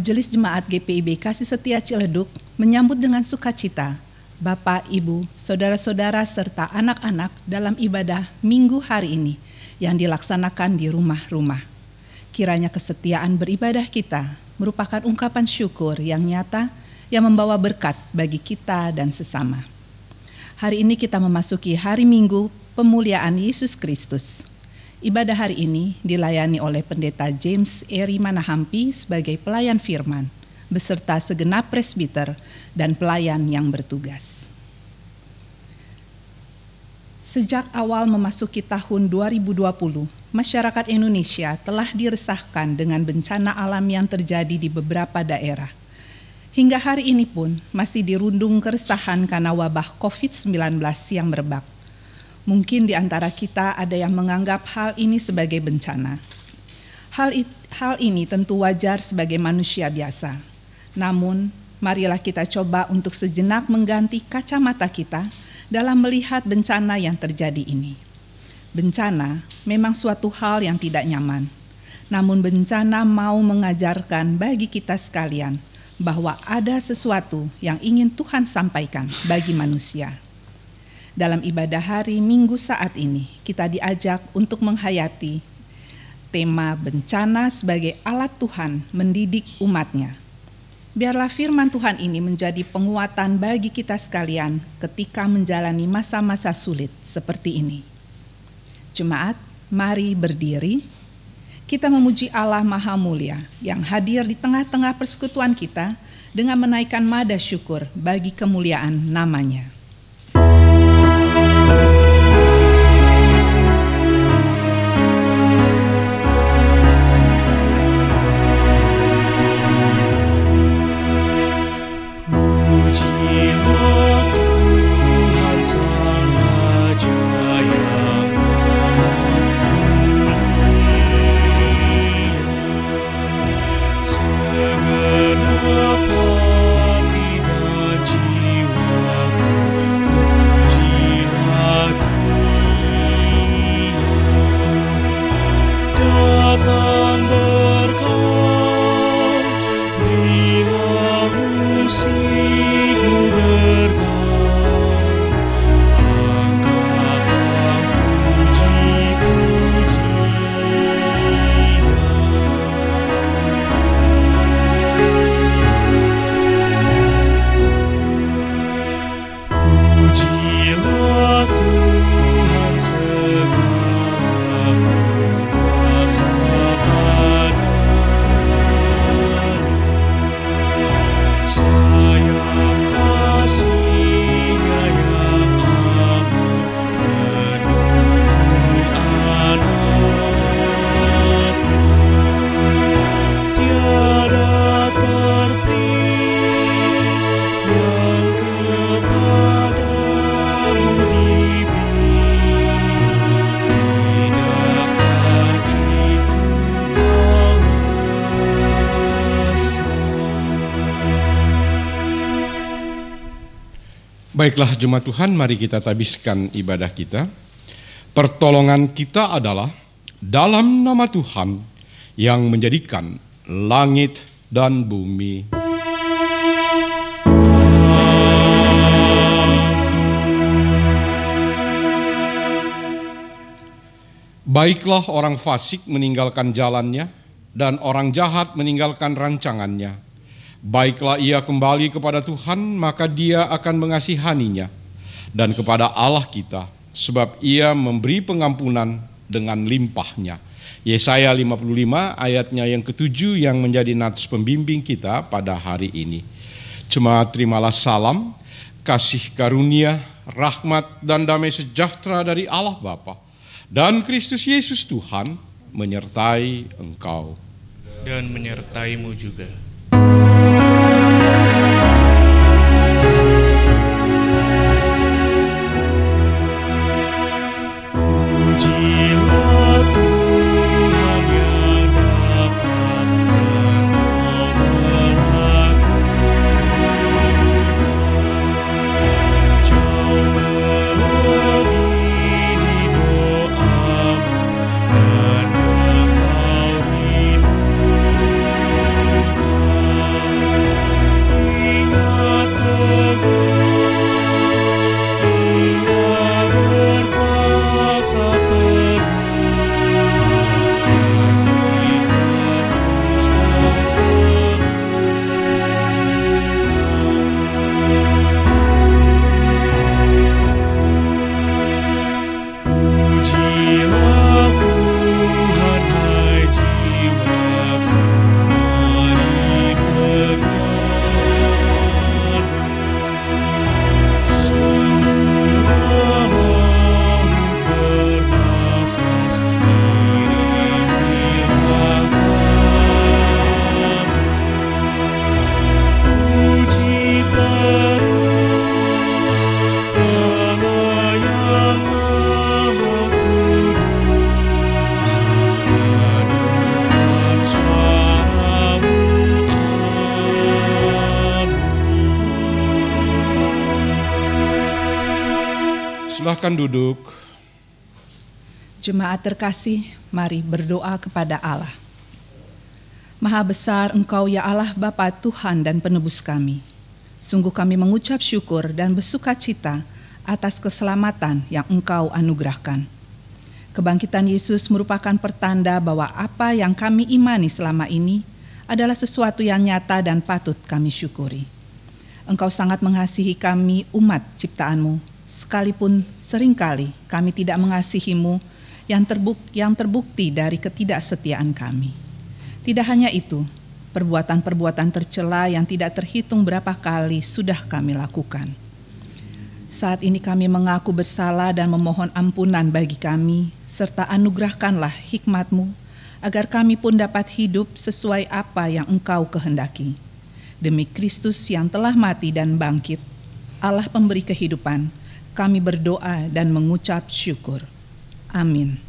Majelis Jemaat GPIB Kasih Setia Ciledug menyambut dengan sukacita Bapak, Ibu, Saudara-saudara serta anak-anak dalam ibadah Minggu hari ini yang dilaksanakan di rumah-rumah. Kiranya kesetiaan beribadah kita merupakan ungkapan syukur yang nyata yang membawa berkat bagi kita dan sesama. Hari ini kita memasuki hari Minggu Pemuliaan Yesus Kristus. Ibadah hari ini dilayani oleh Pendeta James Eri Manahampi sebagai pelayan firman, beserta segenap presbiter dan pelayan yang bertugas. Sejak awal memasuki tahun 2020, masyarakat Indonesia telah diresahkan dengan bencana alam yang terjadi di beberapa daerah. Hingga hari ini pun masih dirundung keresahan karena wabah COVID-19 yang merebak. Mungkin di antara kita ada yang menganggap hal ini sebagai bencana. Hal ini tentu wajar sebagai manusia biasa. Namun, marilah kita coba untuk sejenak mengganti kacamata kita dalam melihat bencana yang terjadi ini. Bencana memang suatu hal yang tidak nyaman. Namun bencana mau mengajarkan bagi kita sekalian bahwa ada sesuatu yang ingin Tuhan sampaikan bagi manusia. Dalam ibadah hari Minggu saat ini, kita diajak untuk menghayati tema bencana sebagai alat Tuhan mendidik umat-Nya. Biarlah firman Tuhan ini menjadi penguatan bagi kita sekalian ketika menjalani masa-masa sulit seperti ini. Jemaat, mari berdiri. Kita memuji Allah Maha Mulia yang hadir di tengah-tengah persekutuan kita dengan menaikkan nada syukur bagi kemuliaan nama-Nya. Baiklah jemaat Tuhan, mari kita tabiskan ibadah kita. Pertolongan kita adalah dalam nama Tuhan yang menjadikan langit dan bumi. Baiklah orang fasik meninggalkan jalannya dan orang jahat meninggalkan rancangannya. Baiklah ia kembali kepada Tuhan, maka Dia akan mengasihaninya, dan kepada Allah kita, sebab Ia memberi pengampunan dengan limpahnya. Yesaya 55 ayatnya yang ke-7 yang menjadi nats pembimbing kita pada hari ini. Jemaat, terimalah salam, kasih karunia, rahmat dan damai sejahtera dari Allah Bapa dan Kristus Yesus Tuhan menyertai engkau. Dan menyertaimu juga. Dan engkau rindu Silahkan duduk. Jemaat terkasih, mari berdoa kepada Allah. Maha besar Engkau ya Allah Bapa Tuhan dan penebus kami. Sungguh kami mengucap syukur dan bersukacita atas keselamatan yang Engkau anugerahkan. Kebangkitan Yesus merupakan pertanda bahwa apa yang kami imani selama ini adalah sesuatu yang nyata dan patut kami syukuri. Engkau sangat mengasihi kami umat ciptaan-Mu, sekalipun seringkali kami tidak mengasihi-Mu yang terbukti dari ketidaksetiaan kami. Tidak hanya itu, perbuatan-perbuatan tercela yang tidak terhitung berapa kali sudah kami lakukan. Saat ini kami mengaku bersalah dan memohon ampunan bagi kami, serta anugerahkanlah hikmat-Mu, agar kami pun dapat hidup sesuai apa yang Engkau kehendaki. Demi Kristus yang telah mati dan bangkit, Allah pemberi kehidupan, kami berdoa dan mengucap syukur. Amin.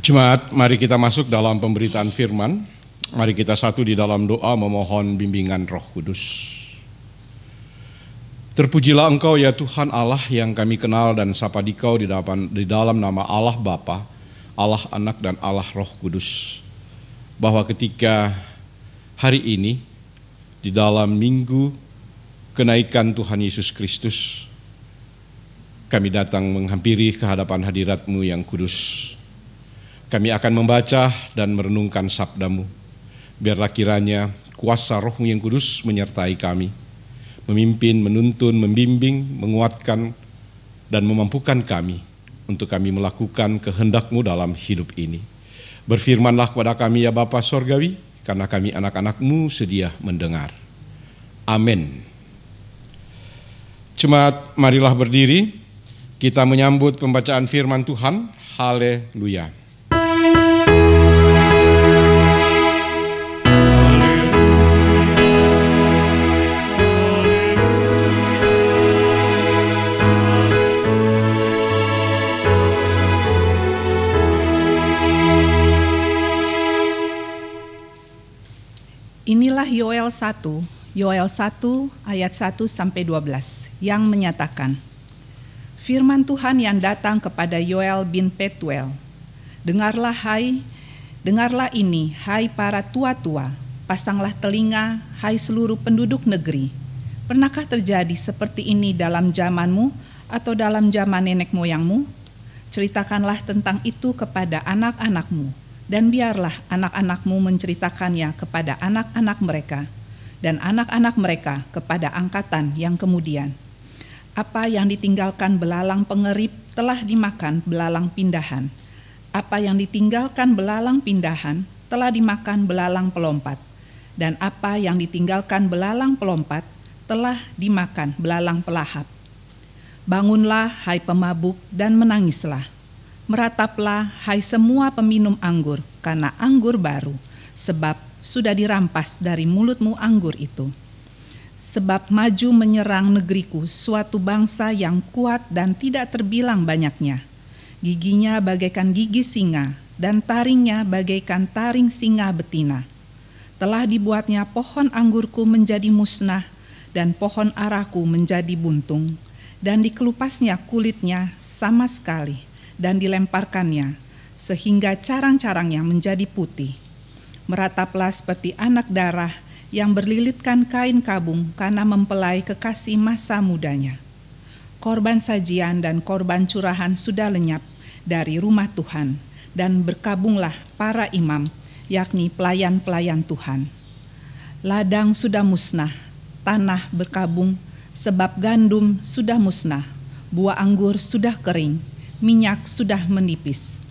Jemaat, mari kita masuk dalam pemberitaan firman. Mari kita satu di dalam doa memohon bimbingan Roh Kudus. Terpujilah Engkau ya Tuhan Allah yang kami kenal dan sapa Dikau di dalam nama Allah Bapa, Allah Anak dan Allah Roh Kudus. Bahwa ketika hari ini di dalam minggu kenaikan Tuhan Yesus Kristus, kami datang menghampiri kehadapan hadirat-Mu yang kudus. Kami akan membaca dan merenungkan sabda-Mu. Biarlah kiranya kuasa Roh-Mu yang kudus menyertai kami, memimpin, menuntun, membimbing, menguatkan, dan memampukan kami untuk kami melakukan kehendak-Mu dalam hidup ini. Berfirmanlah kepada kami ya Bapa Sorgawi, karena kami anak-anak-Mu sedia mendengar. Amin. Jemaat, marilah berdiri, kita menyambut pembacaan firman Tuhan. Haleluya. Inilah Yoel 1 ayat 1 sampai 12 yang menyatakan, firman Tuhan yang datang kepada Yoel bin Petuel, dengarlah ini, hai para tua-tua, pasanglah telinga, hai seluruh penduduk negeri. Pernahkah terjadi seperti ini dalam zamanmu atau dalam zaman nenek moyangmu? Ceritakanlah tentang itu kepada anak-anakmu, dan biarlah anak-anakmu menceritakannya kepada anak-anak mereka, dan anak-anak mereka kepada angkatan yang kemudian. Apa yang ditinggalkan belalang pengerip telah dimakan belalang pindahan. Apa yang ditinggalkan belalang pindahan telah dimakan belalang pelompat. Dan apa yang ditinggalkan belalang pelompat telah dimakan belalang pelahap. Bangunlah, hai pemabuk, dan menangislah. Merataplah, hai semua peminum anggur, karena anggur baru, sebab sudah dirampas dari mulutmu anggur itu. Sebab maju menyerang negeriku suatu bangsa yang kuat dan tidak terbilang banyaknya. Giginya bagaikan gigi singa, dan taringnya bagaikan taring singa betina. Telah dibuatnya pohon anggurku menjadi musnah, dan pohon araku menjadi buntung, dan dikelupasnya kulitnya sama sekali, dan dilemparkannya, sehingga carang-carangnya menjadi putih. Merataplah seperti anak darah yang berlilitkan kain kabung karena mempelai kekasih masa mudanya. Korban sajian dan korban curahan sudah lenyap dari rumah Tuhan, dan berkabunglah para imam, yakni pelayan-pelayan Tuhan. Ladang sudah musnah, tanah berkabung, sebab gandum sudah musnah, buah anggur sudah kering, minyak sudah menipis.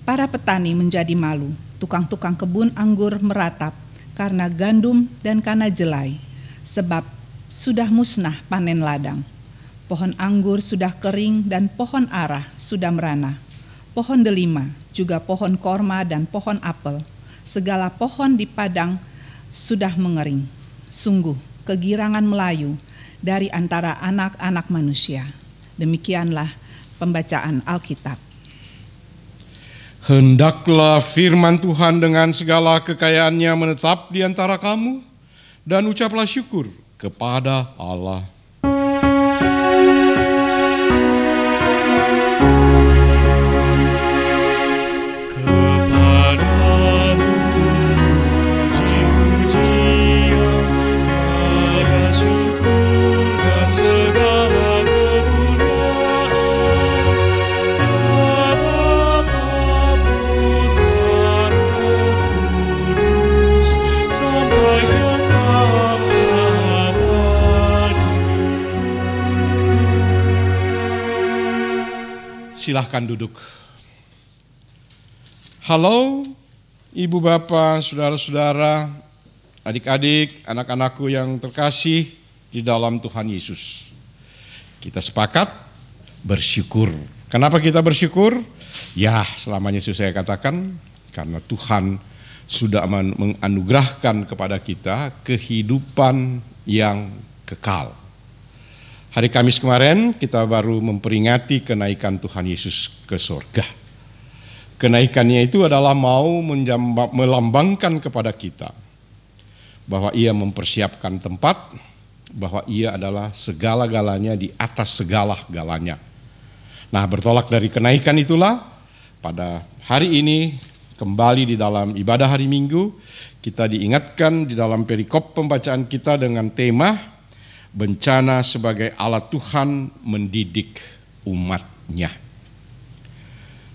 Para petani menjadi malu, tukang-tukang kebun anggur meratap karena gandum dan karena jelai, sebab sudah musnah panen ladang. Pohon anggur sudah kering dan pohon ara sudah merana. Pohon delima, juga pohon korma dan pohon apel, segala pohon di padang sudah mengering. Sungguh kegirangan Melayu dari antara anak-anak manusia. Demikianlah pembacaan Alkitab. Hendaklah firman Tuhan dengan segala kekayaannya menetap di antara kamu, dan ucaplah syukur kepada Allah. Silahkan duduk. Halo, ibu bapak, saudara-saudara, adik-adik, anak-anakku yang terkasih di dalam Tuhan Yesus. Kita sepakat bersyukur. Kenapa kita bersyukur? Ya, selamanya Yesus saya katakan, karena Tuhan sudah menganugerahkan kepada kita kehidupan yang kekal. Hari Kamis kemarin kita baru memperingati kenaikan Tuhan Yesus ke surga. Kenaikannya itu adalah mau melambangkan kepada kita bahwa ia mempersiapkan tempat, bahwa ia adalah segala-galanya di atas segala-galanya. Nah, bertolak dari kenaikan itulah pada hari ini kembali di dalam ibadah hari Minggu kita diingatkan di dalam perikop pembacaan kita dengan tema bencana sebagai alat Tuhan mendidik umat-Nya.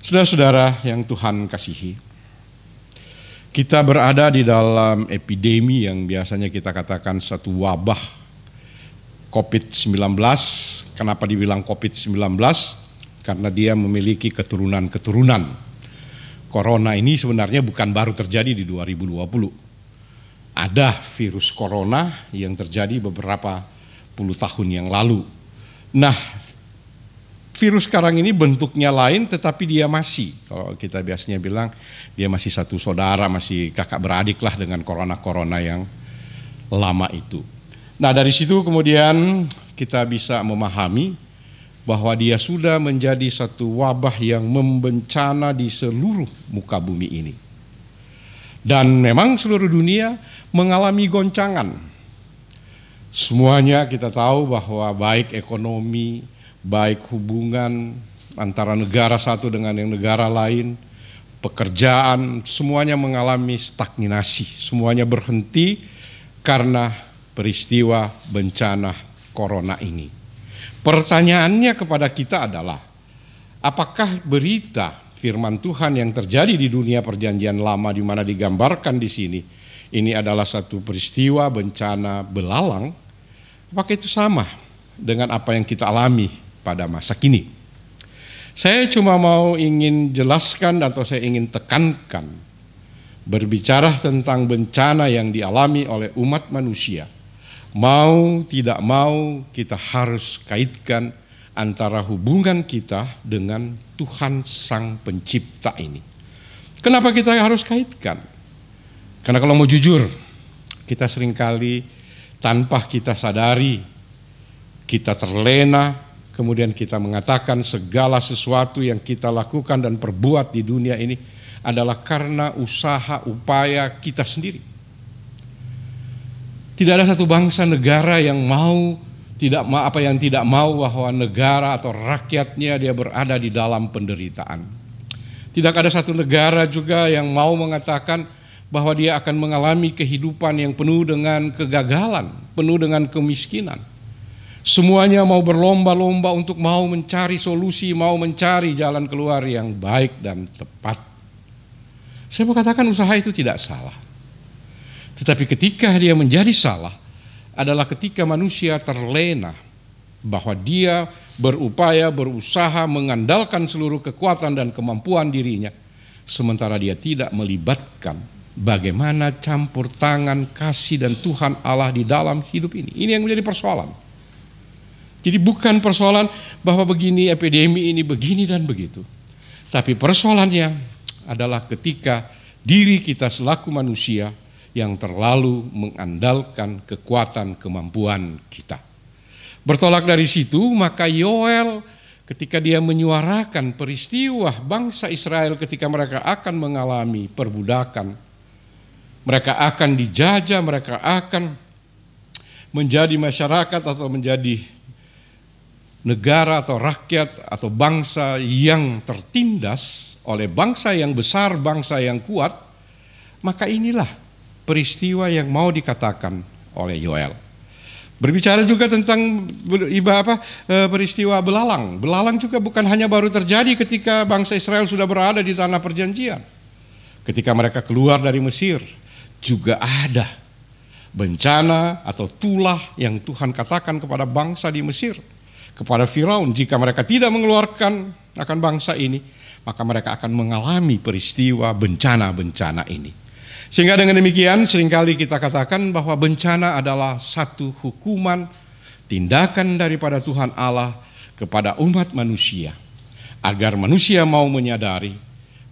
Saudara-saudara yang Tuhan kasihi, kita berada di dalam epidemi yang biasanya kita katakan satu wabah COVID-19. Kenapa dibilang COVID-19? Karena dia memiliki keturunan-keturunan. Corona ini sebenarnya bukan baru terjadi di 2020. Ada virus corona yang terjadi beberapa puluh tahun yang lalu. Nah, virus sekarang ini bentuknya lain tetapi dia masih, kalau kita biasanya bilang, dia masih satu saudara, masih kakak beradik lah dengan corona-corona yang lama itu. Nah, dari situ kemudian kita bisa memahami bahwa dia sudah menjadi satu wabah yang membencana di seluruh muka bumi ini. Dan memang seluruh dunia mengalami goncangan. Semuanya kita tahu bahwa baik ekonomi, baik hubungan antara negara satu dengan yang negara lain, pekerjaan, semuanya mengalami stagnasi, semuanya berhenti karena peristiwa bencana corona ini. Pertanyaannya kepada kita adalah, apakah berita firman Tuhan yang terjadi di dunia perjanjian lama di mana digambarkan di sini, ini adalah satu peristiwa bencana belalang? Apakah itu sama dengan apa yang kita alami pada masa kini? Saya cuma ingin jelaskan atau saya ingin tekankan, berbicara tentang bencana yang dialami oleh umat manusia. Mau tidak mau kita harus kaitkan antara hubungan kita dengan Tuhan Sang Pencipta ini. Kenapa kita harus kaitkan? Karena kalau mau jujur, kita seringkali tanpa kita sadari, kita terlena, kemudian kita mengatakan segala sesuatu yang kita lakukan dan perbuat di dunia ini adalah karena usaha, upaya kita sendiri. Tidak ada satu bangsa negara yang tidak mau bahwa negara atau rakyatnya dia berada di dalam penderitaan. Tidak ada satu negara juga yang mau mengatakan bahwa dia akan mengalami kehidupan yang penuh dengan kegagalan, penuh dengan kemiskinan. Semuanya mau berlomba-lomba untuk mau mencari solusi, mau mencari jalan keluar yang baik dan tepat. Saya mau katakan usaha itu tidak salah. Tetapi ketika dia menjadi salah adalah ketika manusia terlena bahwa dia berupaya, berusaha mengandalkan seluruh kekuatan dan kemampuan dirinya, sementara dia tidak melibatkan bagaimana campur tangan kasih dan Tuhan Allah di dalam hidup ini. Ini yang menjadi persoalan. Jadi bukan persoalan bahwa begini epidemi ini begini dan begitu. Tapi persoalannya adalah ketika diri kita selaku manusia yang terlalu mengandalkan kekuatan kemampuan kita. Bertolak dari situ, maka Yoel ketika dia menyuarakan peristiwa bangsa Israel ketika mereka akan mengalami perbudakan, mereka akan dijajah, mereka akan menjadi masyarakat atau menjadi negara atau rakyat atau bangsa yang tertindas oleh bangsa yang besar, bangsa yang kuat, maka inilah peristiwa yang mau dikatakan oleh Yoel. Berbicara juga tentang peristiwa belalang. Belalang juga bukan hanya baru terjadi ketika bangsa Israel sudah berada di tanah perjanjian. Ketika mereka keluar dari Mesir, juga ada bencana atau tulah yang Tuhan katakan kepada bangsa di Mesir, kepada Firaun, jika mereka tidak mengeluarkan akan bangsa ini, maka mereka akan mengalami peristiwa bencana-bencana ini. Sehingga dengan demikian seringkali kita katakan bahwa bencana adalah satu hukuman, tindakan daripada Tuhan Allah kepada umat manusia, agar manusia mau menyadari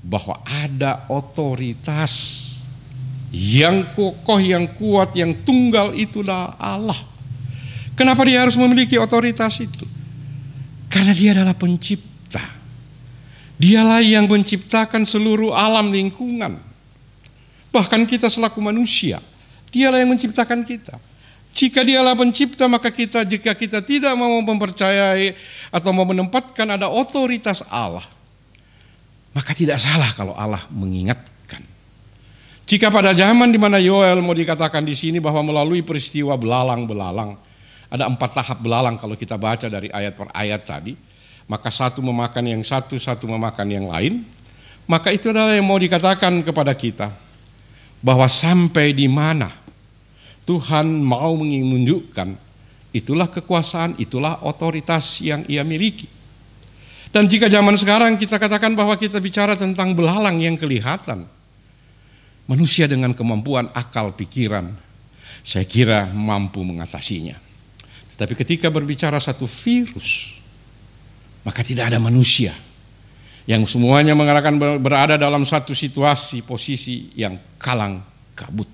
bahwa ada otoritas yang kokoh, yang kuat, yang tunggal, itulah Allah. Kenapa dia harus memiliki otoritas itu? Karena dia adalah pencipta. Dialah yang menciptakan seluruh alam lingkungan. Bahkan kita selaku manusia, dialah yang menciptakan kita. Jika dialah pencipta, maka jika kita tidak mau mempercayai atau mau menempatkan ada otoritas Allah, maka tidak salah kalau Allah mengingatkan. Jika pada zaman di mana Yoel mau dikatakan di sini bahwa melalui peristiwa belalang-belalang, ada 4 tahap belalang kalau kita baca dari ayat per ayat tadi, maka satu memakan yang satu, satu memakan yang lain, maka itu adalah yang mau dikatakan kepada kita, bahwa sampai di mana Tuhan mau menunjukkan, itulah kekuasaan, itulah otoritas yang ia miliki. Dan jika zaman sekarang kita katakan bahwa kita bicara tentang belalang yang kelihatan, manusia dengan kemampuan akal pikiran, saya kira mampu mengatasinya. Tetapi ketika berbicara satu virus, maka tidak ada manusia yang semuanya mengatakan berada dalam satu situasi, posisi yang kalang kabut.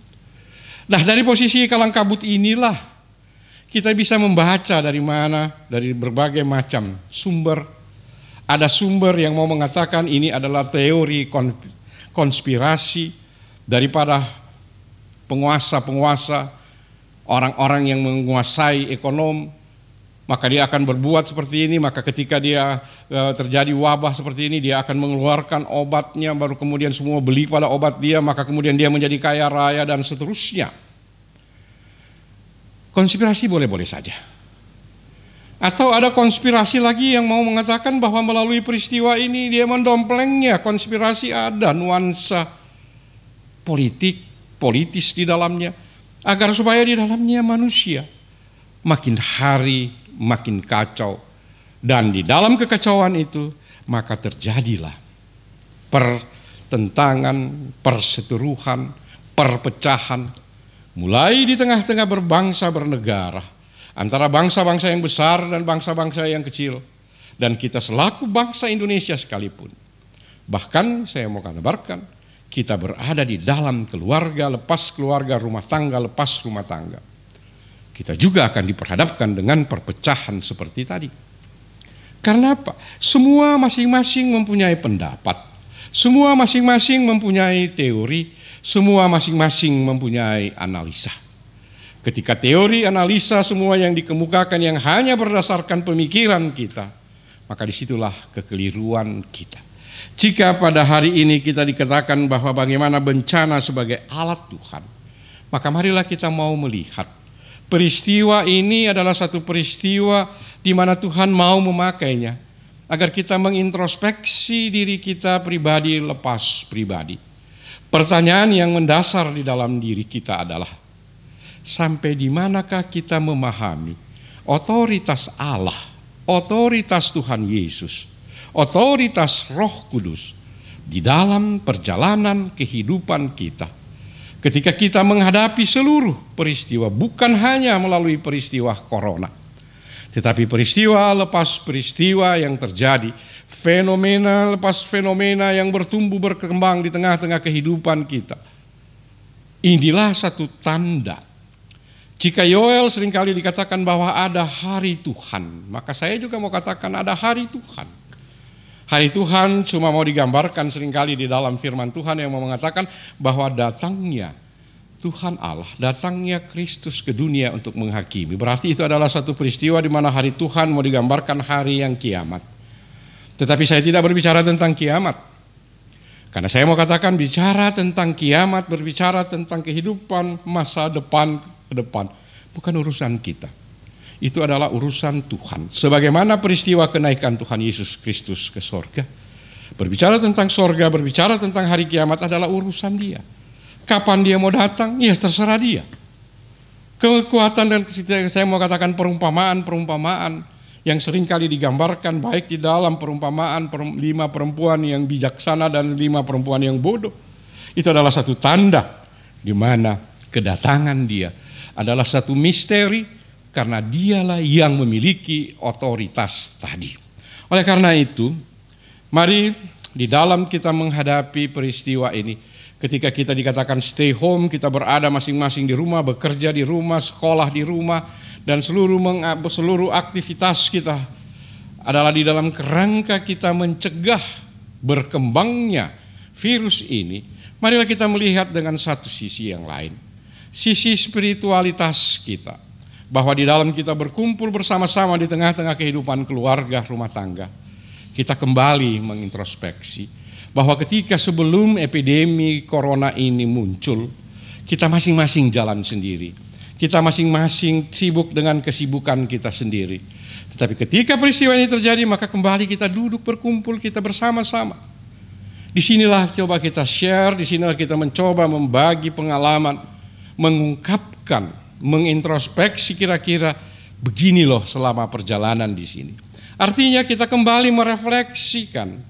Nah, dari posisi kalang kabut inilah kita bisa membaca dari mana, dari berbagai macam sumber. Ada sumber yang mau mengatakan ini adalah teori konspirasi daripada penguasa-penguasa, orang-orang yang menguasai ekonomi, maka dia akan berbuat seperti ini, maka ketika dia terjadi wabah seperti ini, dia akan mengeluarkan obatnya, baru kemudian semua beli pada obat dia, maka kemudian dia menjadi kaya raya dan seterusnya. Konspirasi boleh-boleh saja. Atau ada konspirasi lagi yang mau mengatakan bahwa melalui peristiwa ini dia mendomplengnya, konspirasi ada nuansa politis di dalamnya, agar supaya di dalamnya manusia makin hari makin kacau. Dan di dalam kekacauan itu maka terjadilah pertentangan, perseteruhan, perpecahan, mulai di tengah-tengah berbangsa bernegara, antara bangsa-bangsa yang besar dan bangsa-bangsa yang kecil, dan kita selaku bangsa Indonesia sekalipun. Bahkan saya mau kabarkan, kita berada di dalam keluarga, lepas keluarga, rumah tangga, lepas rumah tangga. Kita juga akan diperhadapkan dengan perpecahan seperti tadi. Karena apa? Semua masing-masing mempunyai pendapat, semua masing-masing mempunyai teori, semua masing-masing mempunyai analisa. Ketika teori, analisa, semua yang dikemukakan yang hanya berdasarkan pemikiran kita, maka disitulah kekeliruan kita. Jika pada hari ini kita dikatakan bahwa bagaimana bencana sebagai alat Tuhan, maka marilah kita mau melihat peristiwa ini adalah satu peristiwa di mana Tuhan mau memakainya agar kita mengintrospeksi diri kita pribadi lepas pribadi. Pertanyaan yang mendasar di dalam diri kita adalah, sampai di manakah kita memahami otoritas Allah, otoritas Tuhan Yesus, otoritas Roh Kudus di dalam perjalanan kehidupan kita. Ketika kita menghadapi seluruh peristiwa, bukan hanya melalui peristiwa corona, tetapi peristiwa lepas peristiwa yang terjadi, fenomena lepas fenomena yang bertumbuh berkembang di tengah-tengah kehidupan kita. Inilah satu tanda. Jika Yoel seringkali dikatakan bahwa ada hari Tuhan, maka saya juga mau katakan ada hari Tuhan. Hari Tuhan cuma mau digambarkan seringkali di dalam firman Tuhan yang mau mengatakan bahwa datangnya Tuhan Allah, datangnya Kristus ke dunia untuk menghakimi. Berarti itu adalah satu peristiwa di mana hari Tuhan mau digambarkan hari yang kiamat. Tetapi saya tidak berbicara tentang kiamat. Karena saya mau katakan bicara tentang kiamat, berbicara tentang kehidupan masa depan ke depan. Bukan urusan kita. Itu adalah urusan Tuhan. Sebagaimana peristiwa kenaikan Tuhan Yesus Kristus ke sorga. Berbicara tentang sorga, berbicara tentang hari kiamat adalah urusan Dia. Kapan Dia mau datang? Ya terserah Dia. Kekuatan dan saya mau katakan perumpamaan yang seringkali digambarkan baik di dalam perumpamaan 5 perempuan yang bijaksana dan 5 perempuan yang bodoh. Itu adalah satu tanda di mana kedatangan Dia adalah satu misteri, karena Dialah yang memiliki otoritas tadi. Oleh karena itu, mari di dalam kita menghadapi peristiwa ini, ketika kita dikatakan stay home, kita berada masing-masing di rumah, bekerja di rumah, sekolah di rumah, dan seluruh aktivitas kita adalah di dalam kerangka kita mencegah berkembangnya virus ini. Marilah kita melihat dengan satu sisi yang lain, sisi spiritualitas kita. Bahwa di dalam kita berkumpul bersama-sama di tengah-tengah kehidupan keluarga, rumah tangga, kita kembali mengintrospeksi bahwa ketika sebelum epidemi corona ini muncul, kita masing-masing jalan sendiri. Kita masing-masing sibuk dengan kesibukan kita sendiri. Tetapi ketika peristiwa ini terjadi, maka kembali kita duduk berkumpul, kita bersama-sama. Disinilah coba kita share, disinilah kita mencoba membagi pengalaman, mengungkapkan, mengintrospeksi kira-kira begini loh selama perjalanan di sini. Artinya kita kembali merefleksikan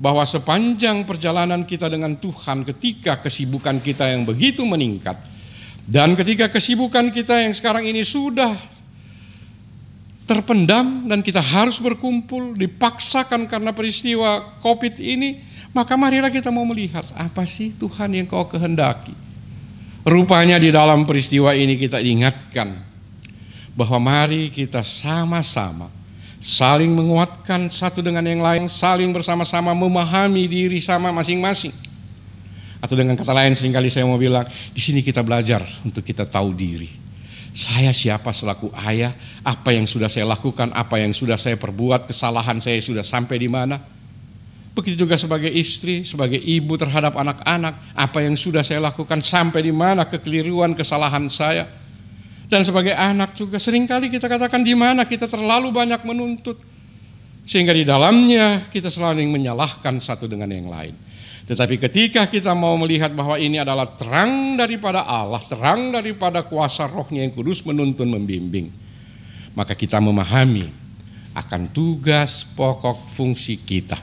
bahwa sepanjang perjalanan kita dengan Tuhan, ketika kesibukan kita yang begitu meningkat, dan ketika kesibukan kita yang sekarang ini sudah terpendam dan kita harus berkumpul, dipaksakan karena peristiwa COVID ini, maka marilah kita mau melihat apa sih Tuhan yang Kau kehendaki. Rupanya di dalam peristiwa ini kita ingatkan bahwa mari kita sama-sama saling menguatkan satu dengan yang lain, saling bersama-sama memahami diri sama masing-masing. Atau dengan kata lain seringkali saya mau bilang, di sini kita belajar untuk kita tahu diri. Saya siapa selaku ayah, apa yang sudah saya lakukan, apa yang sudah saya perbuat, kesalahan saya sudah sampai di mana. Begitu juga sebagai istri, sebagai ibu terhadap anak-anak, apa yang sudah saya lakukan, sampai di mana kekeliruan, kesalahan saya. Dan sebagai anak juga seringkali kita katakan di mana kita terlalu banyak menuntut, sehingga di dalamnya kita selalu menyalahkan satu dengan yang lain. Tetapi ketika kita mau melihat bahwa ini adalah terang daripada Allah, terang daripada kuasa Roh-Nya yang kudus menuntun, membimbing, maka kita memahami akan tugas pokok fungsi kita.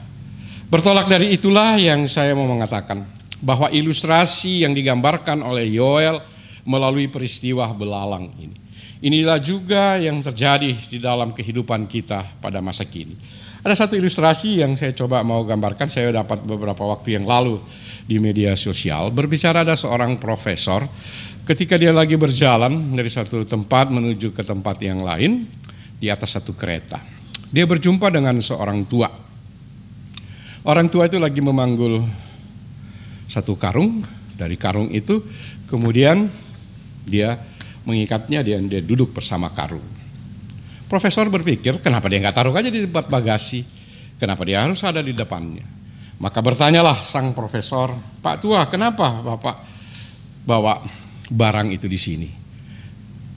Bertolak dari itulah yang saya mau mengatakan bahwa ilustrasi yang digambarkan oleh Yoel melalui peristiwa belalang ini, inilah juga yang terjadi di dalam kehidupan kita pada masa kini. Ada satu ilustrasi yang saya coba mau gambarkan, saya dapat beberapa waktu yang lalu di media sosial. Berbicara ada seorang profesor, ketika dia lagi berjalan dari satu tempat menuju ke tempat yang lain di atas satu kereta. Dia berjumpa dengan seorang tua. Orang tua itu lagi memanggul satu karung, dari karung itu kemudian dia mengikatnya, dia duduk bersama karung. Profesor berpikir, kenapa dia nggak taruh aja di tempat bagasi? Kenapa dia harus ada di depannya? Maka bertanyalah sang profesor, "Pak Tua, kenapa Bapak bawa barang itu di sini?"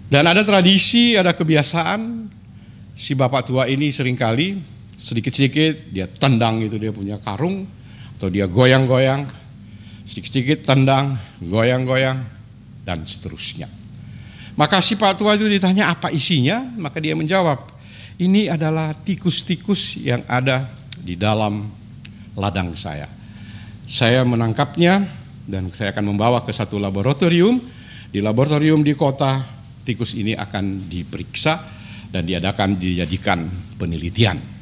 Dan ada tradisi, ada kebiasaan, si Bapak Tua ini seringkali sedikit-sedikit dia tendang itu dia punya karung, atau dia goyang-goyang, sedikit-sedikit tendang, goyang-goyang, dan seterusnya. Maka si Pak Tua itu ditanya apa isinya, maka dia menjawab, "Ini adalah tikus-tikus yang ada di dalam ladang saya. Saya menangkapnya dan saya akan membawa ke satu laboratorium. Di laboratorium di kota, tikus ini akan diperiksa dan dijadikan penelitian."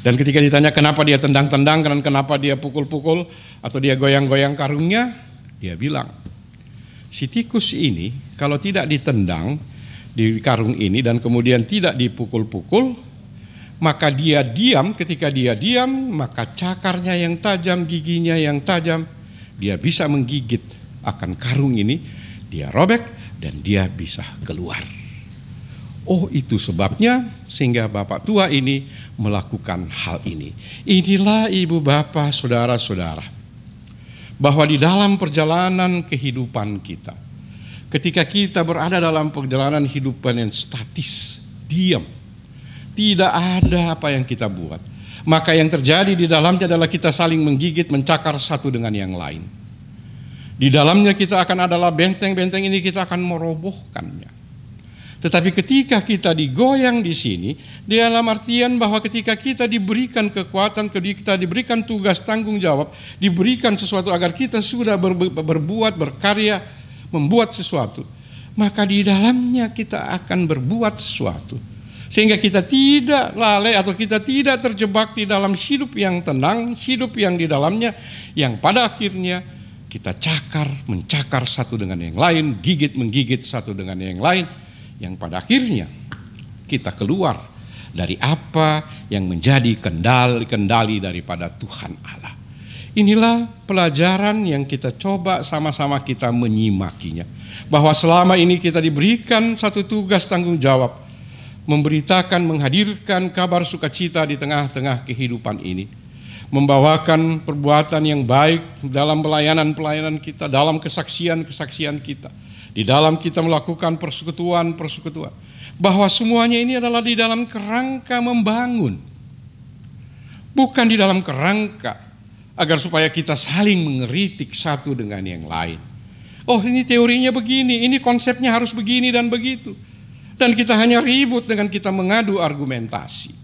Dan ketika ditanya kenapa dia tendang-tendang dan kenapa dia pukul-pukul atau dia goyang-goyang karungnya, dia bilang, si tikus ini kalau tidak ditendang di karung ini dan kemudian tidak dipukul-pukul, maka dia diam. Ketika dia diam, maka cakarnya yang tajam, giginya yang tajam, dia bisa menggigit akan karung ini, dia robek dan dia bisa keluar. Oh, itu sebabnya sehingga Bapak Tua ini melakukan hal ini. Inilah ibu bapak, saudara-saudara, bahwa di dalam perjalanan kehidupan kita, ketika kita berada dalam perjalanan kehidupan yang statis, diam, tidak ada apa yang kita buat, maka yang terjadi di dalamnya adalah kita saling menggigit, mencakar satu dengan yang lain. Di dalamnya kita akan adalah benteng-benteng ini kita akan merobohkannya. Tetapi ketika kita digoyang di sini, di dalam artian bahwa ketika kita diberikan kekuatan, kita diberikan tugas tanggung jawab, diberikan sesuatu agar kita sudah berbuat, berkarya, membuat sesuatu, maka di dalamnya kita akan berbuat sesuatu. Sehingga kita tidak lalai atau kita tidak terjebak di dalam hidup yang tenang, hidup yang di dalamnya, yang pada akhirnya kita mencakar satu dengan yang lain, menggigit satu dengan yang lain, yang pada akhirnya kita keluar dari apa yang menjadi kendali daripada Tuhan Allah. Inilah pelajaran yang kita coba sama-sama kita menyimakinya. Bahwa selama ini kita diberikan satu tugas tanggung jawab, memberitakan, menghadirkan kabar sukacita di tengah-tengah kehidupan ini. Membawakan perbuatan yang baik dalam pelayanan-pelayanan kita, dalam kesaksian-kesaksian kita. Di dalam kita melakukan persekutuan, bahwa semuanya ini adalah di dalam kerangka membangun, bukan di dalam kerangka agar supaya kita saling mengeritik satu dengan yang lain. Oh, ini teorinya begini, ini konsepnya harus begini dan begitu, dan kita hanya ribut dengan kita mengadu argumentasi.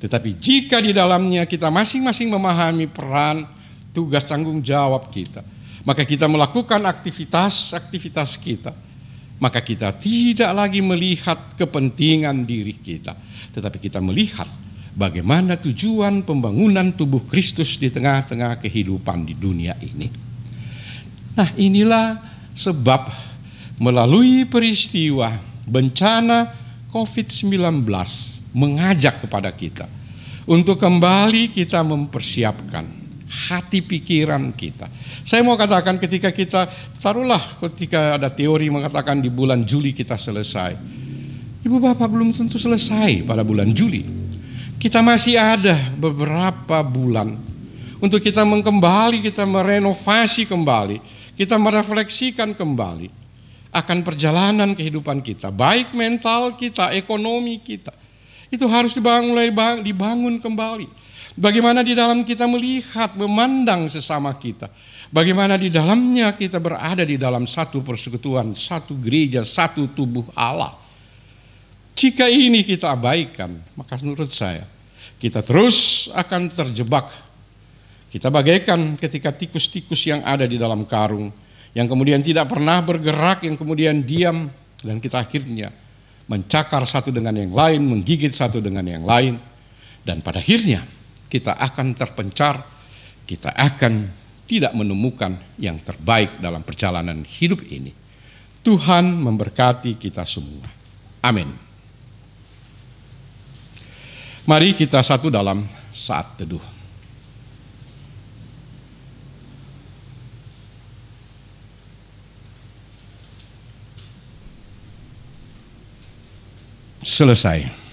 Tetapi jika di dalamnya kita masing-masing memahami peran, tugas tanggung jawab kita, maka kita melakukan aktivitas kita, maka kita tidak lagi melihat kepentingan diri kita, tetapi kita melihat bagaimana tujuan pembangunan tubuh Kristus di tengah-tengah kehidupan di dunia ini. Nah, inilah sebab melalui peristiwa bencana COVID-19 mengajak kepada kita untuk kembali kita mempersiapkan hati pikiran kita. Saya mau katakan ketika ketika ada teori mengatakan di bulan Juli kita selesai. Ibu bapak belum tentu selesai pada bulan Juli. Kita masih ada beberapa bulan untuk kita kita merenovasi kembali, kita merefleksikan kembali akan perjalanan kehidupan kita, baik mental kita, ekonomi kita. Itu harus dibangun kembali. Bagaimana di dalam kita melihat, memandang sesama kita. Bagaimana di dalamnya kita berada di dalam satu persekutuan, satu gereja, satu tubuh Allah. Jika ini kita abaikan, maka menurut saya kita terus akan terjebak. Kita bagaikan ketika tikus-tikus yang ada di dalam karung, yang kemudian tidak pernah bergerak, yang kemudian diam, dan kita akhirnya mencakar satu dengan yang lain, menggigit satu dengan yang lain, dan pada akhirnya kita akan terpencar, kita akan tidak menemukan yang terbaik dalam perjalanan hidup ini. Tuhan memberkati kita semua. Amin. Mari kita satu dalam saat teduh. Selesai.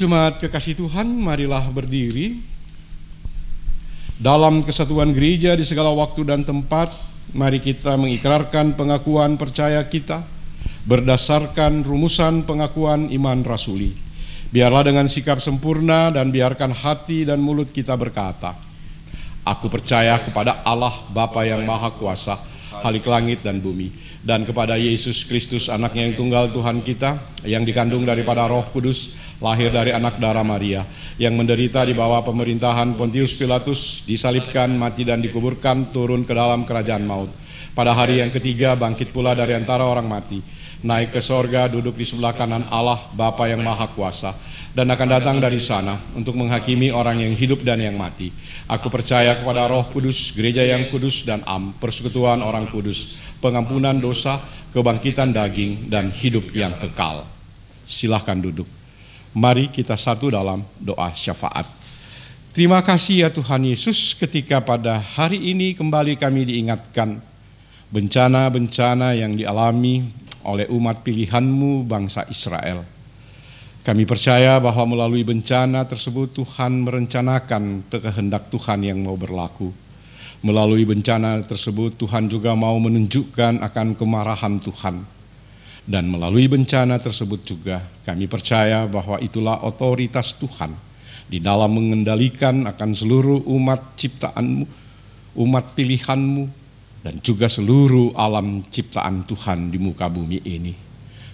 Jemaat kekasih Tuhan, marilah berdiri. Dalam kesatuan gereja di segala waktu dan tempat, mari kita mengikrarkan pengakuan percaya kita berdasarkan rumusan pengakuan iman rasuli. Biarlah dengan sikap sempurna dan biarkan hati dan mulut kita berkata, aku percaya kepada Allah Bapa yang Maha Kuasa, Khalik langit dan bumi, dan kepada Yesus Kristus, anaknya yang tunggal Tuhan kita, yang dikandung daripada Roh Kudus, lahir dari anak darah Maria, yang menderita di bawah pemerintahan Pontius Pilatus, disalibkan, mati dan dikuburkan, turun ke dalam kerajaan maut. Pada hari yang ketiga bangkit pula dari antara orang mati, naik ke sorga, duduk di sebelah kanan Allah Bapa yang Maha Kuasa, dan akan datang dari sana untuk menghakimi orang yang hidup dan yang mati. Aku percaya kepada Roh Kudus, gereja yang kudus dan persekutuan orang kudus, pengampunan dosa, kebangkitan daging, dan hidup yang kekal. Silahkan duduk. Mari kita satu dalam doa syafaat. Terima kasih ya Tuhan Yesus, ketika pada hari ini kembali kami diingatkan bencana-bencana yang dialami oleh umat pilihan-Mu bangsa Israel. Kami percaya bahwa melalui bencana tersebut Tuhan merencanakan kehendak Tuhan yang mau berlaku. Melalui bencana tersebut Tuhan juga mau menunjukkan akan kemarahan Tuhan. Dan melalui bencana tersebut juga kami percaya bahwa itulah otoritas Tuhan di dalam mengendalikan akan seluruh umat ciptaan-Mu, umat pilihan-Mu, dan juga seluruh alam ciptaan Tuhan di muka bumi ini.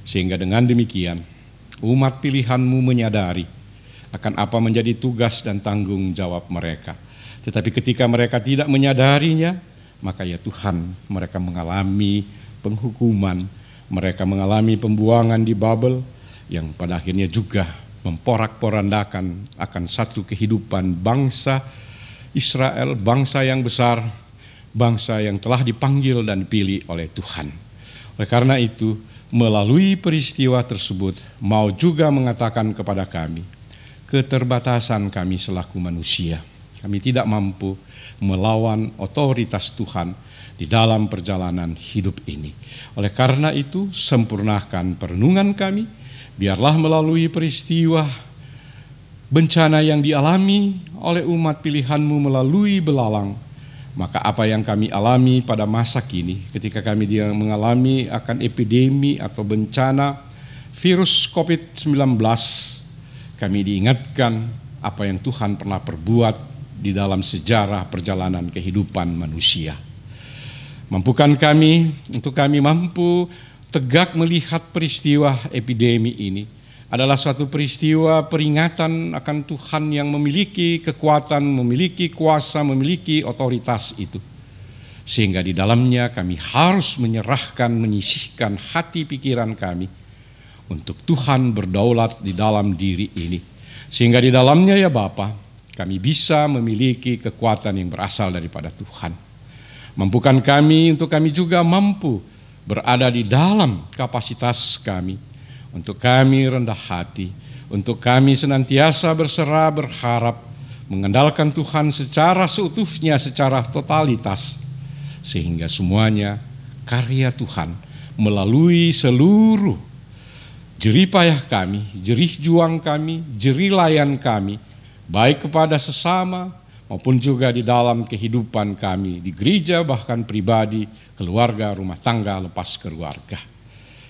Sehingga dengan demikian umat pilihan-Mu menyadari akan apa menjadi tugas dan tanggung jawab mereka. Tetapi ketika mereka tidak menyadarinya, maka ya Tuhan, mereka mengalami penghukuman, mereka mengalami pembuangan di Babel, yang pada akhirnya juga memporak-porandakan akan satu kehidupan bangsa Israel, bangsa yang besar, bangsa yang telah dipanggil dan dipilih oleh Tuhan. Oleh karena itu, melalui peristiwa tersebut mau juga mengatakan kepada kami keterbatasan kami selaku manusia. Kami tidak mampu melawan otoritas Tuhan di dalam perjalanan hidup ini. Oleh karena itu, sempurnakan perenungan kami, biarlah melalui peristiwa bencana yang dialami oleh umat pilihan-Mu melalui belalang, maka apa yang kami alami pada masa kini ketika kami mengalami akan epidemi atau bencana virus COVID-19, kami diingatkan apa yang Tuhan pernah perbuat di dalam sejarah perjalanan kehidupan manusia. Mampukan kami untuk kami mampu tegak melihat peristiwa epidemi ini adalah suatu peristiwa peringatan akan Tuhan yang memiliki kekuatan, memiliki kuasa, memiliki otoritas itu. Sehingga di dalamnya kami harus menyerahkan, menyisihkan hati pikiran kami untuk Tuhan berdaulat di dalam diri ini. Sehingga di dalamnya ya Bapa, kami bisa memiliki kekuatan yang berasal daripada Tuhan. Mampukan kami untuk kami juga mampu berada di dalam kapasitas kami, untuk kami rendah hati, untuk kami senantiasa berserah berharap, mengandalkan Tuhan secara seutuhnya, secara totalitas, sehingga semuanya karya Tuhan melalui seluruh jerih payah kami, jerih juang kami, jerih layan kami, baik kepada sesama maupun juga di dalam kehidupan kami di gereja, bahkan pribadi, keluarga, rumah tangga, lepas keluarga.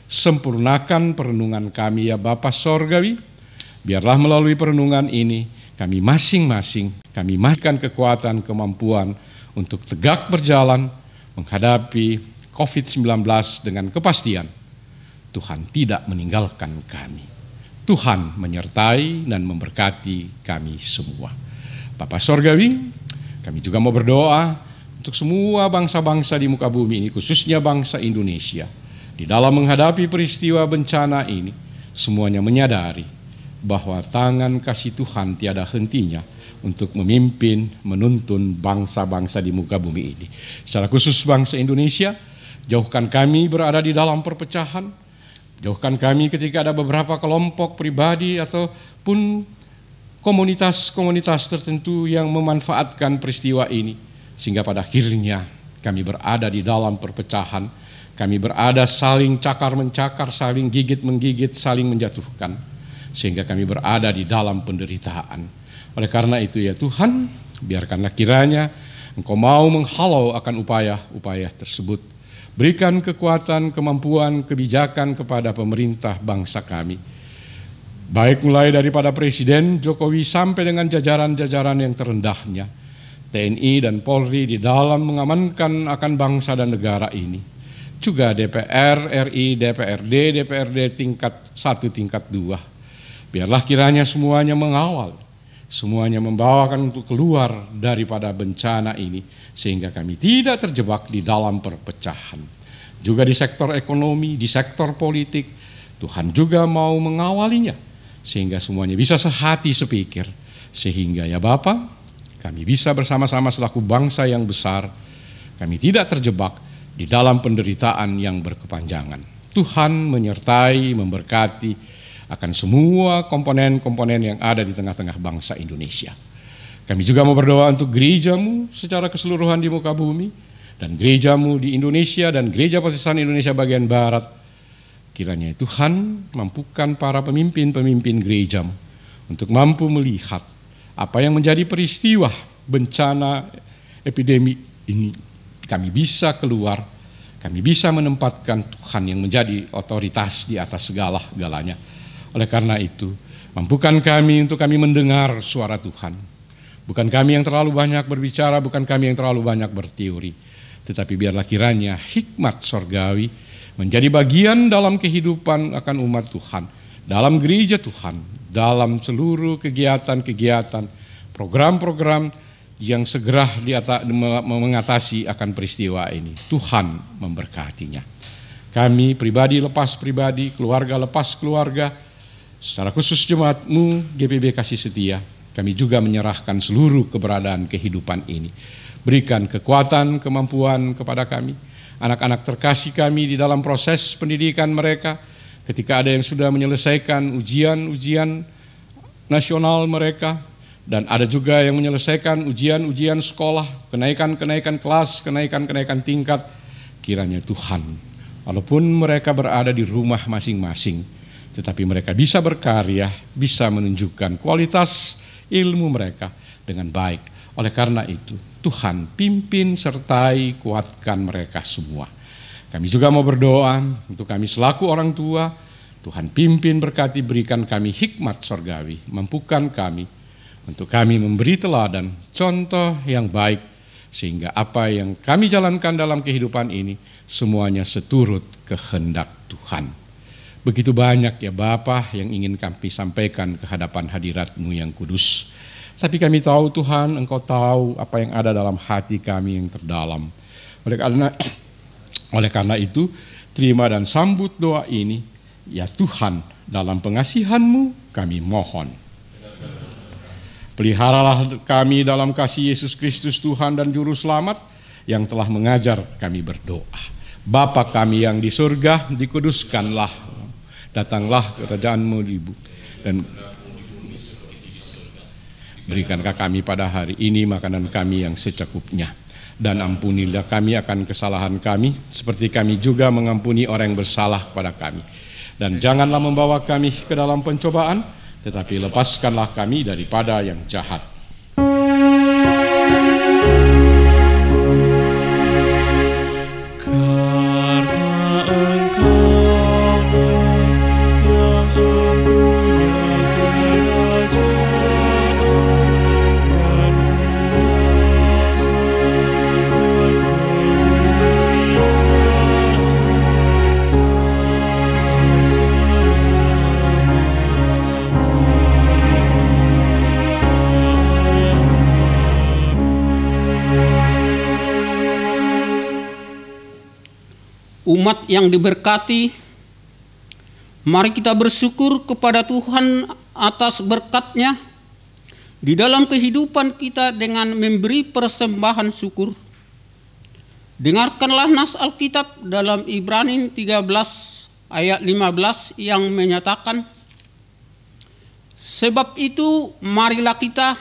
Sempurnakan perenungan kami ya Bapa Sorgawi, biarlah melalui perenungan ini kami masing-masing, kami mahkan kekuatan, kemampuan untuk tegak berjalan menghadapi COVID-19 dengan kepastian Tuhan tidak meninggalkan kami. Tuhan menyertai dan memberkati kami semua. Bapak Sorgawi, kami juga mau berdoa untuk semua bangsa-bangsa di muka bumi ini, khususnya bangsa Indonesia. Di dalam menghadapi peristiwa bencana ini, semuanya menyadari bahwa tangan kasih Tuhan tiada hentinya untuk memimpin, menuntun bangsa-bangsa di muka bumi ini. Secara khusus bangsa Indonesia, jauhkan kami berada di dalam perpecahan, jauhkan kami ketika ada beberapa kelompok pribadi ataupun komunitas-komunitas tertentu yang memanfaatkan peristiwa ini, sehingga pada akhirnya kami berada di dalam perpecahan, kami berada saling cakar-mencakar, saling gigit-menggigit, saling menjatuhkan. sehingga kami berada di dalam penderitaan. Oleh karena itu ya Tuhan, biarkanlah kiranya Engkau mau menghalau akan upaya-upaya tersebut. Berikan kekuatan, kemampuan, kebijakan kepada pemerintah bangsa kami. Baik mulai daripada Presiden Jokowi sampai dengan jajaran-jajaran yang terendahnya, TNI dan Polri di dalam mengamankan akan bangsa dan negara ini. Juga DPR, RI, DPRD, DPRD tingkat 1, tingkat 2. Biarlah kiranya semuanya mengawal, semuanya membawakan untuk keluar daripada bencana ini, sehingga kami tidak terjebak di dalam perpecahan. Juga di sektor ekonomi, di sektor politik, Tuhan juga mau mengawalinya, sehingga semuanya bisa sehati sepikir. Sehingga ya Bapa, kami bisa bersama-sama selaku bangsa yang besar, kami tidak terjebak di dalam penderitaan yang berkepanjangan. Tuhan menyertai, memberkati akan semua komponen-komponen yang ada di tengah-tengah bangsa Indonesia. Kami juga mau berdoa untuk gerejamu secara keseluruhan di muka bumi, dan gerejamu di Indonesia dan Gereja Protestan Indonesia bagian Barat. Kiranya Tuhan mampukan para pemimpin-pemimpin gerejamu untuk mampu melihat apa yang menjadi peristiwa bencana epidemi ini. Kami bisa keluar, kami bisa menempatkan Tuhan yang menjadi otoritas di atas segala-galanya. Oleh karena itu, mampukan kami untuk kami mendengar suara Tuhan. Bukan kami yang terlalu banyak berbicara, bukan kami yang terlalu banyak berteori, tetapi biarlah kiranya hikmat sorgawi menjadi bagian dalam kehidupan akan umat Tuhan, dalam gereja Tuhan, dalam seluruh kegiatan-kegiatan, program-program yang segera mengatasi akan peristiwa ini. Tuhan memberkatinya. Kami pribadi lepas pribadi, keluarga lepas keluarga, secara khusus jemaat-Mu GPB Kasih Setia, kami juga menyerahkan seluruh keberadaan kehidupan ini. Berikan kekuatan, kemampuan kepada kami, anak-anak terkasih kami di dalam proses pendidikan mereka, ketika ada yang sudah menyelesaikan ujian-ujian nasional mereka, dan ada juga yang menyelesaikan ujian-ujian sekolah, kenaikan-kenaikan kelas, kenaikan-kenaikan tingkat. Kiranya Tuhan, walaupun mereka berada di rumah masing-masing, tetapi mereka bisa berkarya, bisa menunjukkan kualitas ilmu mereka dengan baik. Oleh karena itu, Tuhan pimpin sertai kuatkan mereka semua. Kami juga mau berdoa untuk kami selaku orang tua, Tuhan pimpin berkati, berikan kami hikmat sorgawi, mampukan kami untuk kami memberi teladan, contoh yang baik, sehingga apa yang kami jalankan dalam kehidupan ini semuanya seturut kehendak Tuhan. Begitu banyak ya Bapa yang ingin kami sampaikan ke hadapan hadirat-Mu yang kudus. Tapi kami tahu Tuhan, Engkau tahu apa yang ada dalam hati kami yang terdalam. Oleh karena itu, terima dan sambut doa ini, ya Tuhan, dalam pengasihan-Mu kami mohon. Peliharalah kami dalam kasih Yesus Kristus Tuhan dan Juru Selamat yang telah mengajar kami berdoa. Bapa kami yang di surga, dikuduskanlah, datanglah kerajaan-Mu dan berikanlah kami pada hari ini makanan kami yang secukupnya. Dan ampunilah kami akan kesalahan kami, seperti kami juga mengampuni orang yang bersalah kepada kami. Dan janganlah membawa kami ke dalam pencobaan, tetapi lepaskanlah kami daripada yang jahat. Umat yang diberkati, mari kita bersyukur kepada Tuhan atas berkat-Nya di dalam kehidupan kita dengan memberi persembahan syukur. Dengarkanlah nas Alkitab dalam Ibrani 13 ayat 15 yang menyatakan, sebab itu marilah kita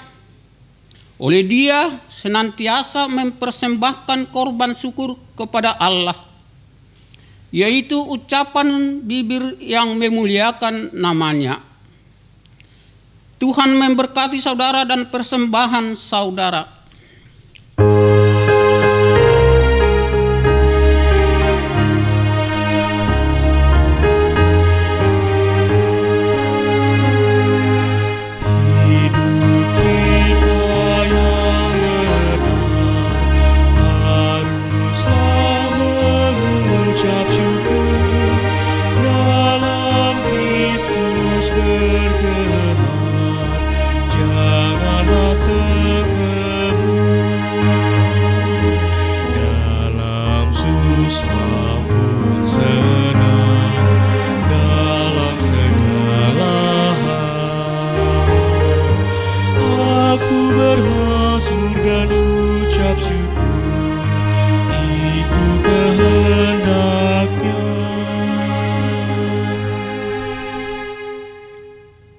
oleh Dia senantiasa mempersembahkan korban syukur kepada Allah, yaitu ucapan bibir yang memuliakan namanya. Tuhan memberkati saudara dan persembahan saudara.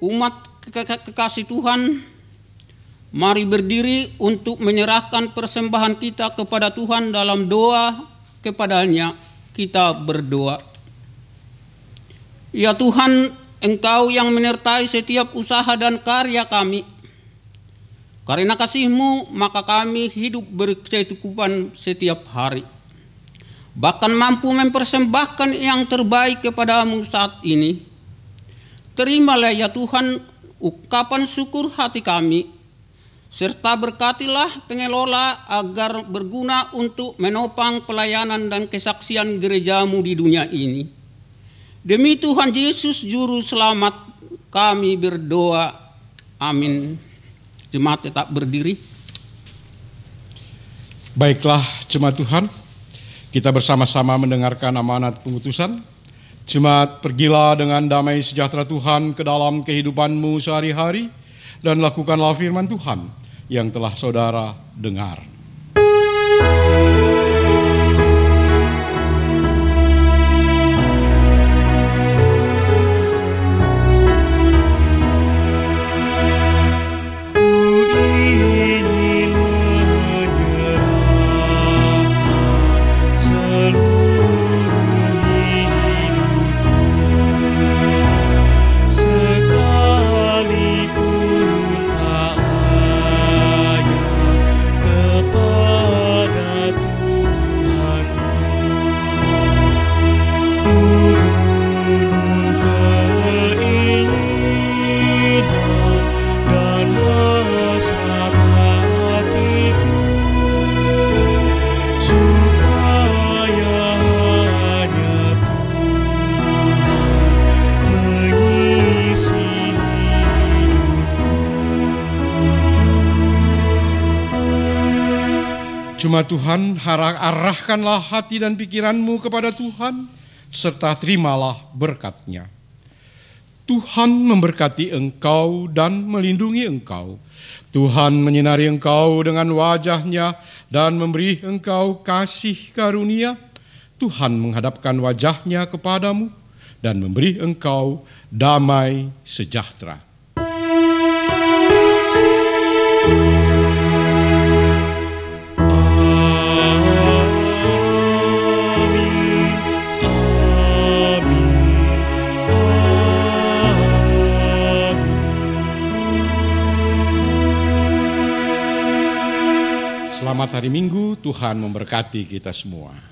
Umat kekasih Tuhan, mari berdiri untuk menyerahkan persembahan kita kepada Tuhan dalam doa kepadanya. Kita berdoa. Ya Tuhan, Engkau yang menyertai setiap usaha dan karya kami. Karena kasih-Mu, maka kami hidup berkecukupan setiap hari. Bahkan mampu mempersembahkan yang terbaik kepada-Mu saat ini. Terimalah ya Tuhan ungkapan syukur hati kami, serta berkatilah pengelola agar berguna untuk menopang pelayanan dan kesaksian gereja-Mu di dunia ini. Demi Tuhan Yesus Juru Selamat kami berdoa. Amin. Jemaat tetap berdiri. Baiklah jemaat Tuhan, kita bersama-sama mendengarkan amanat pengutusan. Jemaat, pergilah dengan damai sejahtera Tuhan ke dalam kehidupanmu sehari-hari dan lakukanlah firman Tuhan yang telah saudara dengar. Jemaat Tuhan, arahkanlah hati dan pikiranmu kepada Tuhan, serta terimalah berkat-Nya. Tuhan memberkati engkau dan melindungi engkau. Tuhan menyinari engkau dengan wajah-Nya dan memberi engkau kasih karunia. Tuhan menghadapkan wajah-Nya kepadamu dan memberi engkau damai sejahtera. Selamat hari Minggu, Tuhan memberkati kita semua.